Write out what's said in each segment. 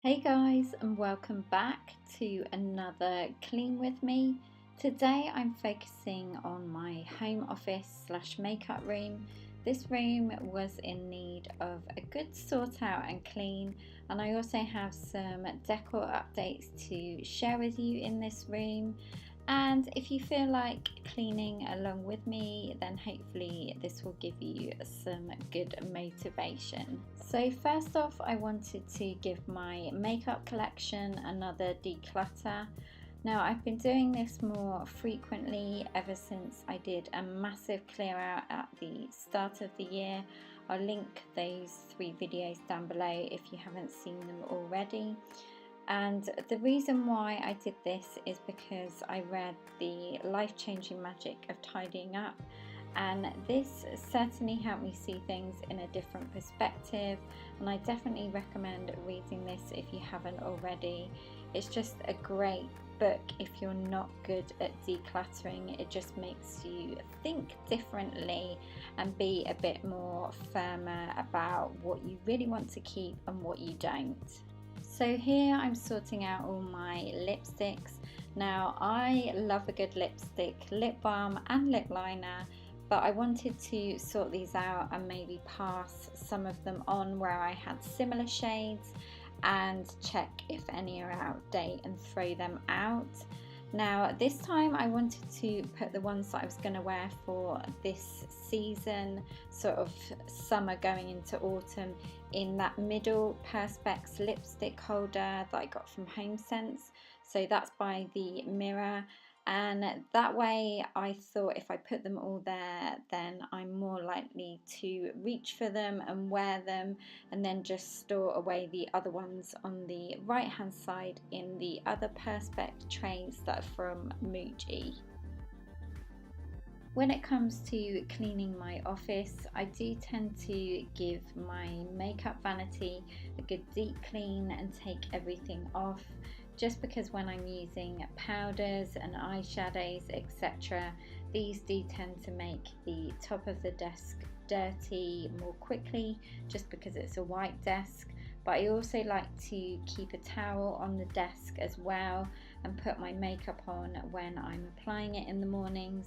Hey guys, and welcome back to another clean with me. Today I'm focusing on my home office / makeup room. This room was in need of a good sort out and clean, and I also have some decor updates to share with you in this room. And if you feel like cleaning along with me, then hopefully this will give you some good motivation. So first off, I wanted to give my makeup collection another declutter. Now I've been doing this more frequently ever since I did a massive clear out at the start of the year. I'll link those 3 videos down below if you haven't seen them already. And the reason why I did this is because I read The Life-Changing Magic of Tidying Up, and this certainly helped me see things in a different perspective, and I definitely recommend reading this if you haven't already. It's just a great book if you're not good at decluttering. It just makes you think differently and be a bit more firmer about what you really want to keep and what you don't. So here I'm sorting out all my lipsticks. Now I love a good lipstick, lip balm and lip liner, but I wanted to sort these out and maybe pass some of them on where I had similar shades and check if any are out of date and throw them out. Now this time I wanted to put the ones that I was going to wear for this season, sort of summer going into autumn, in that middle Perspex lipstick holder that I got from HomeSense. So that's by the Mirror, and that way I thought if I put them all there, then I'm more likely to reach for them and wear them, and then just store away the other ones on the right hand side in the other Perspex trays that are from Muji. When it comes to cleaning my office, I do tend to give my makeup vanity a good deep clean and take everything off, just because when I'm using powders and eyeshadows, etc., these do tend to make the top of the desk dirty more quickly, just because it's a white desk. But I also like to keep a towel on the desk as well and put my makeup on when I'm applying it in the mornings.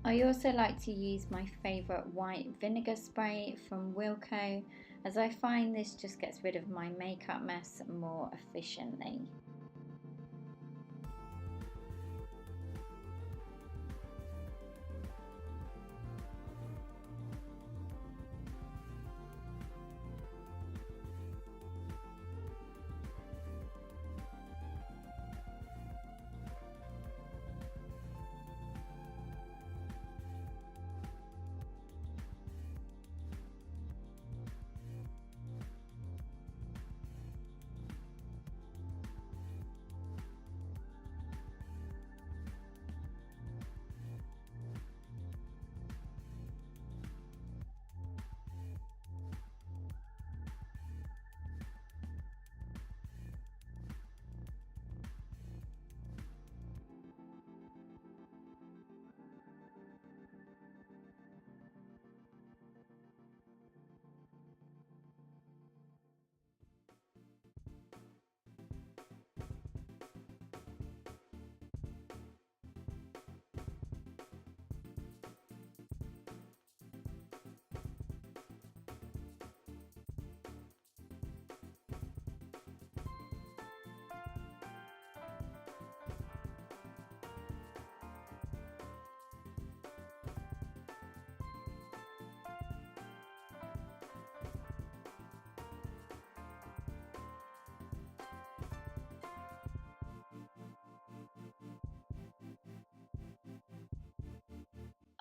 I also like to use my favourite white vinegar spray from Wilko, as I find this just gets rid of my makeup mess more efficiently.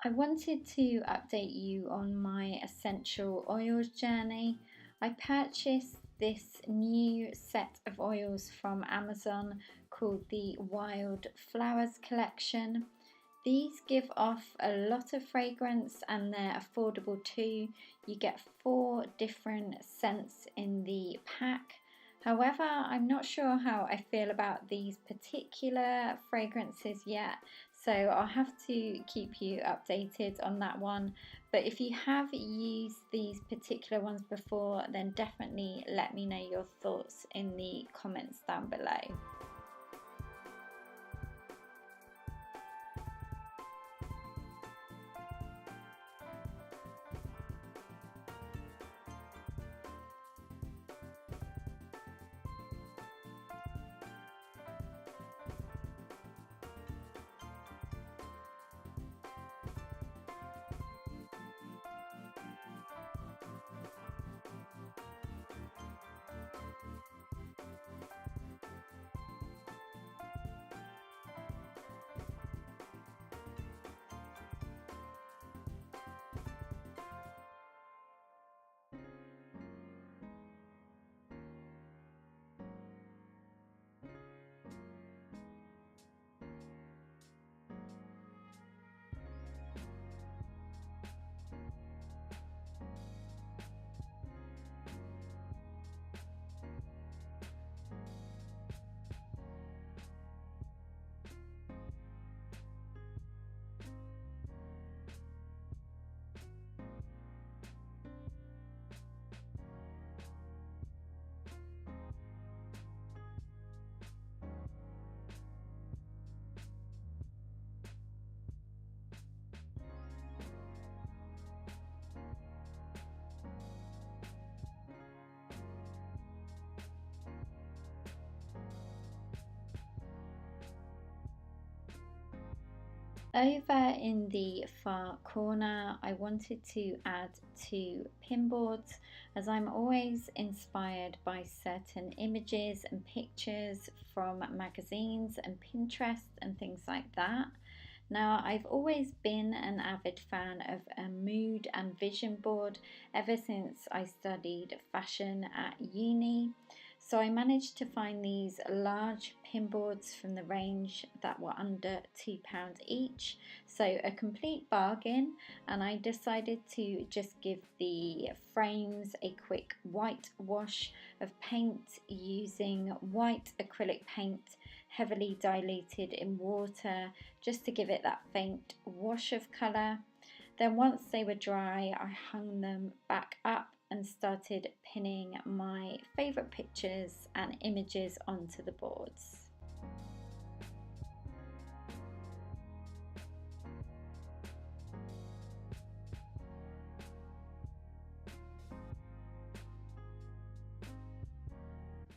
I wanted to update you on my essential oils journey. I purchased this new set of oils from Amazon called the Wild Flowers collection. These give off a lot of fragrance and they're affordable too. You get 4 different scents in the pack. However, I'm not sure how I feel about these particular fragrances yet, So I'll have to keep you updated on that one. But if you have used these particular ones before, then definitely let me know your thoughts in the comments down below. Over in the far corner, I wanted to add 2 pin boards, as I'm always inspired by certain images and pictures from magazines and Pinterest and things like that. Now, I've always been an avid fan of a mood and vision board ever since I studied fashion at uni. So I managed to find these large pin boards from the range that were under £2 each. So a complete bargain, and I decided to just give the frames a quick white wash of paint using white acrylic paint, heavily diluted in water, just to give it that faint wash of colour. Then once they were dry, I hung them back up and started pinning my favourite pictures and images onto the boards.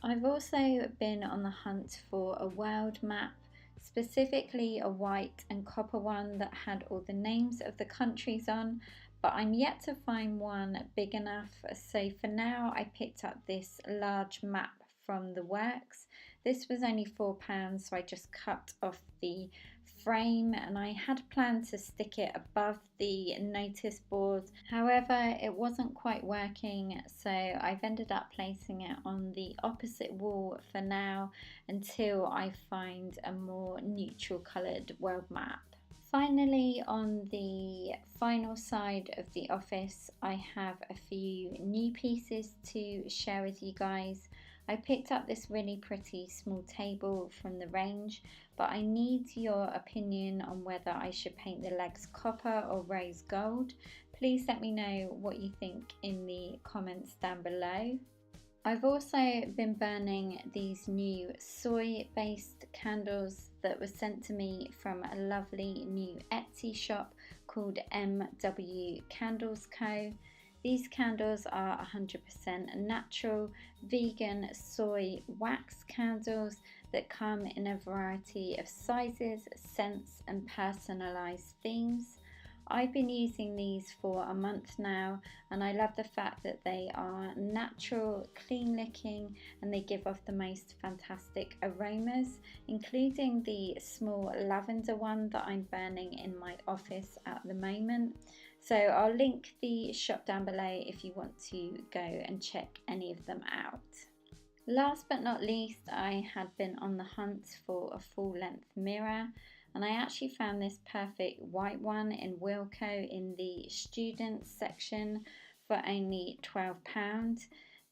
I've also been on the hunt for a world map, specifically a white and copper one that had all the names of the countries on, but I'm yet to find one big enough. So for now I picked up this large map from the works. This was only £4, so I just cut off the frame, and I had planned to stick it above the notice board. However, it wasn't quite working, so I've ended up placing it on the opposite wall for now until I find a more neutral coloured world map. Finally, on the final side of the office, I have a few new pieces to share with you guys. I picked up this really pretty small table from the range, but I need your opinion on whether I should paint the legs copper or rose gold. Please let me know what you think in the comments down below. I've also been burning these new soy-based candles that were sent to me from a lovely new Etsy shop called MW Candles Co. These candles are 100% natural, vegan soy wax candles that come in a variety of sizes, scents and personalised themes. I've been using these for a month now, and I love the fact that they are natural, clean looking, and they give off the most fantastic aromas, including the small lavender one that I'm burning in my office at the moment. So I'll link the shop down below if you want to go and check any of them out. Last but not least, I had been on the hunt for a full-length mirror, and I actually found this perfect white one in Wilko in the students section for only £12.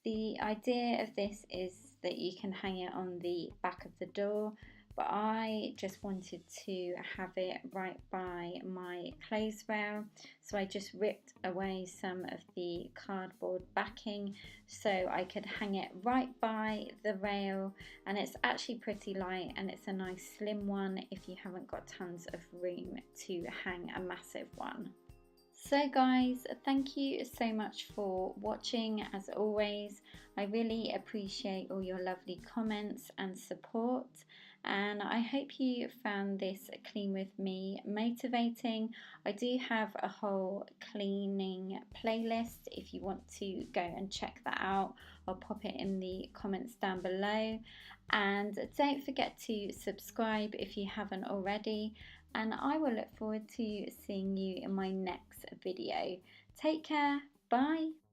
The idea of this is that you can hang it on the back of the door, but I just wanted to have it right by my clothes rail, so I just ripped away some of the cardboard backing so I could hang it right by the rail, and it's actually pretty light and it's a nice slim one if you haven't got tons of room to hang a massive one. So guys, thank you so much for watching. As always, I really appreciate all your lovely comments and support, and I hope you found this clean with me motivating. I do have a whole cleaning playlist if you want to go and check that out. I'll pop it in the comments down below, and don't forget to subscribe if you haven't already, and I will look forward to seeing you in my next video. Take care, bye.